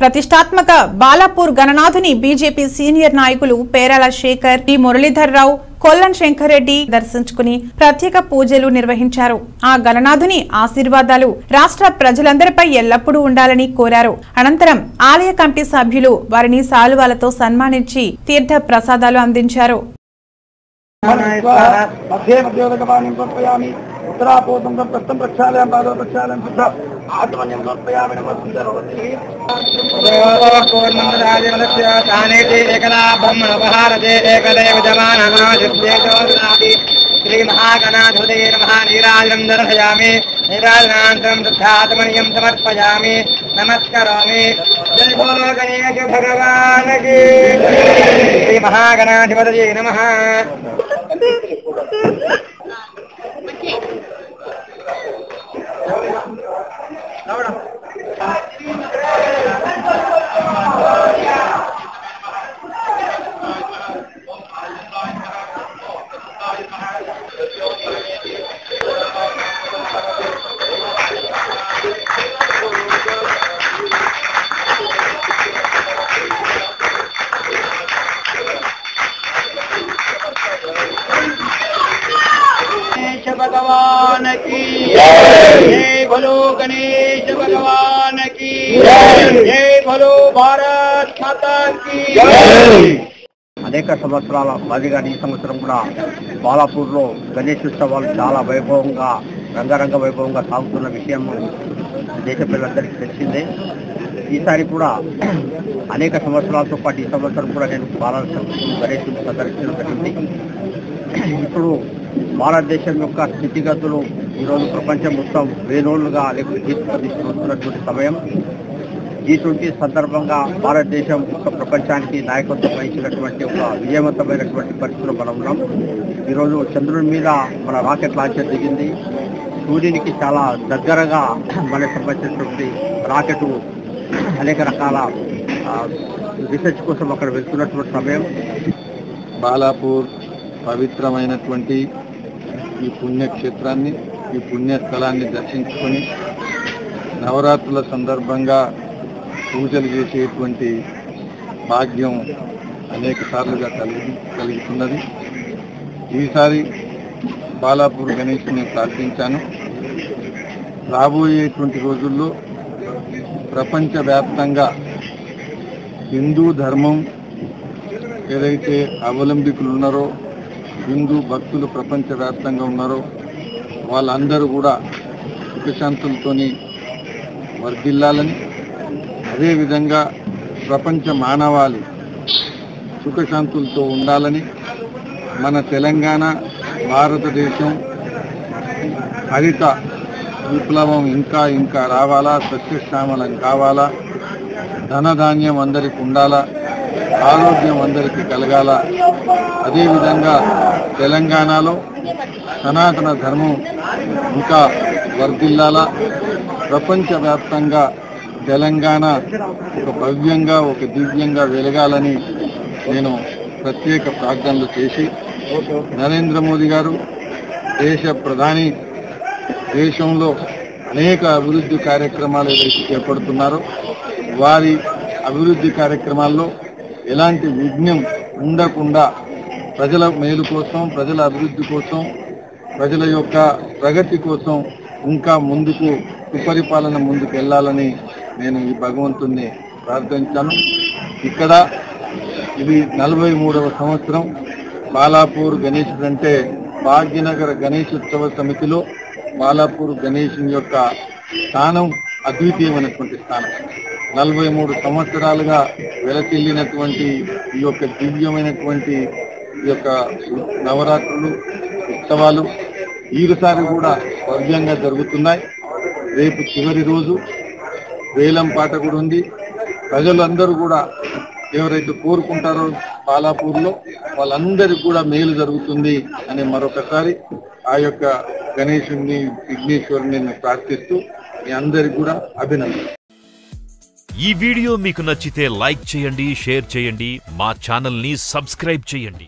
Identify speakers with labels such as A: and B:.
A: ప్రతిష్టాత్మక బాలాపూర్ గణనాథుని BJP senior నాయకులు పేరాల శేఖర్, టి మురళీధర్ రావు, కొల్లన్ శంకర్ రెడ్డి దర్శించుకుని ప్రత్యేక పూజలు నిర్వహించారు. ఆ గణనాథుని ఆశీర్వాదాలు రాష్ట్ర ప్రజలందరిపై ఎల్లప్పుడూ ఉండాలని కోరారు. అనంతరం ఆలయ కమిటీ సభ్యులు వారిని శాలువాలతో సన్మానించి తీర్థ ప్రసాదాలు అందించారు.
B: श्री महागणाधिपतये नमः। नीराजनं दर्शयामि, नीराजनानन्तरं दक्षात्मनीयं समर्पयामि, नमस्करोमि। जय बोलो गणेश भगवान की। श्री महागणाधिपतये नमः। भगवान की जय, बोलो गणेश भगवान की जय, बोलो भारत माता की जय। అనేక సంవత్సరాల పదిగా ఈ సంవత్సరం కూడా బాలాపూర్లో గణేశోత్సవాలు చాలా వైభవంగా రంగరంగ వైభవంగా సాగుతున్న విషయం దేశ ప్రజలందరికీ తెలిసిందే. ఈసారి కూడా అనేక సంవత్సరాలతో పాటు ఈ సంవత్సరం కూడా నేను గణేశుని సందర్శించడం జరిగింది. ఇప్పుడు భారతదేశం యొక్క స్థితిగతులు ఈరోజు ప్రపంచం మొత్తం వేనోళ్లుగా వస్తున్నటువంటి సమయం. G20 సందర్భంగా భారతదేశం ఒక ప్రపంచానికి నాయకత్వం వహించినటువంటి ఒక విజయవంతమైనటువంటి పరిస్థితులు మనం ఉన్నాం. ఈరోజు చంద్రుని మీద మన రాకెట్ లాంచర్ దిగింది. సూర్యునికి చాలా దగ్గరగా మనకు సంబంధించినటువంటి రాకెట్ అనేక రకాల రీసెర్చ్ కోసం అక్కడ వెళ్తున్నటువంటి సమయం.
C: బాలాపూర్ పవిత్రమైనటువంటి ఈ పుణ్యక్షేత్రాన్ని, ఈ పుణ్యస్థలాన్ని దర్శించుకొని నవరాత్రుల సందర్భంగా పూజలు చేసేటువంటి భాగ్యం అనేక సార్లుగా కలుగుతున్నది. ఈసారి బాలాపూర్ గణేశుని ప్రార్థించాను. రాబోయేటువంటి రోజుల్లో ప్రపంచవ్యాప్తంగా హిందూ ధర్మం ఏదైతే అవలంబికులు ఉన్నారో, హిందూ భక్తులు ప్రపంచవ్యాప్తంగా ఉన్నారో వాళ్ళందరూ కూడా సుఖశాంతులతోని వర్ధిల్లాలని, అదేవిధంగా ప్రపంచ మానవాళి సుఖశాంతులతో ఉండాలని, మన తెలంగాణ భారతదేశం హరిత విప్లవం ఇంకా ఇంకా రావాలా, సస్యశ్యామలం కావాలా, ధనధాన్యం అందరికి ఉండాలా, ఆరోగ్యం అందరికీ కలగాల, అదేవిధంగా తెలంగాణలో సనాతన ధర్మం ఇంకా వర్ధిల్లాలా, ప్రపంచవ్యాప్తంగా తెలంగాణ ఒక భవ్యంగా ఒక దివ్యంగా వెలగాలని నేను ప్రత్యేక ప్రార్థనలు చేసి, నరేంద్ర మోదీ గారు దేశ ప్రధాని దేశంలో అనేక అభివృద్ధి కార్యక్రమాలు ఏదైతే చేపడుతున్నారో వారి అభివృద్ధి కార్యక్రమాల్లో ఎలాంటి విఘ్నం ఉండకుండా ప్రజల మేలు కోసం, ప్రజల అభివృద్ధి కోసం, ప్రజల యొక్క ప్రగతి కోసం ఇంకా ముందుకు సుపరిపాలన ముందుకు వెళ్ళాలని నేను ఈ భగవంతుణ్ణి ప్రార్థించాను. ఇక్కడ ఇది 43వ సంవత్సరం. బాలాపూర్ గణేశుడు అంటే భాగ్యనగర గణేశోత్సవ సమితిలో బాలాపూర్ గణేశుని యొక్క స్థానం అద్వితీయమైనటువంటి స్థానం. 43 సంవత్సరాలుగా వెలసిల్లినటువంటి ఈ యొక్క దివ్యమైనటువంటి ఈ యొక్క నవరాత్రులు ఉత్సవాలు ఈసారి కూడా భవ్యంగా జరుగుతున్నాయి. రేపు చివరి రోజు వేలం పాట కూడా ఉంది. ప్రజలందరూ కూడా ఎవరైతే కోరుకుంటారో బాలాపూర్లో వాళ్ళందరికీ కూడా మేలు జరుగుతుంది అని మరొకసారి ఆ యొక్క గణేశుని విఘ్నేశ్వరుని ప్రార్థిస్తూ మీ అందరికీ కూడా అభినందనలు.
D: ఈ వీడియో మీకు నచ్చితే లైక్ చేయండి, షేర్ చేయండి, మా ఛానల్ ని సబ్స్క్రైబ్ చేయండి.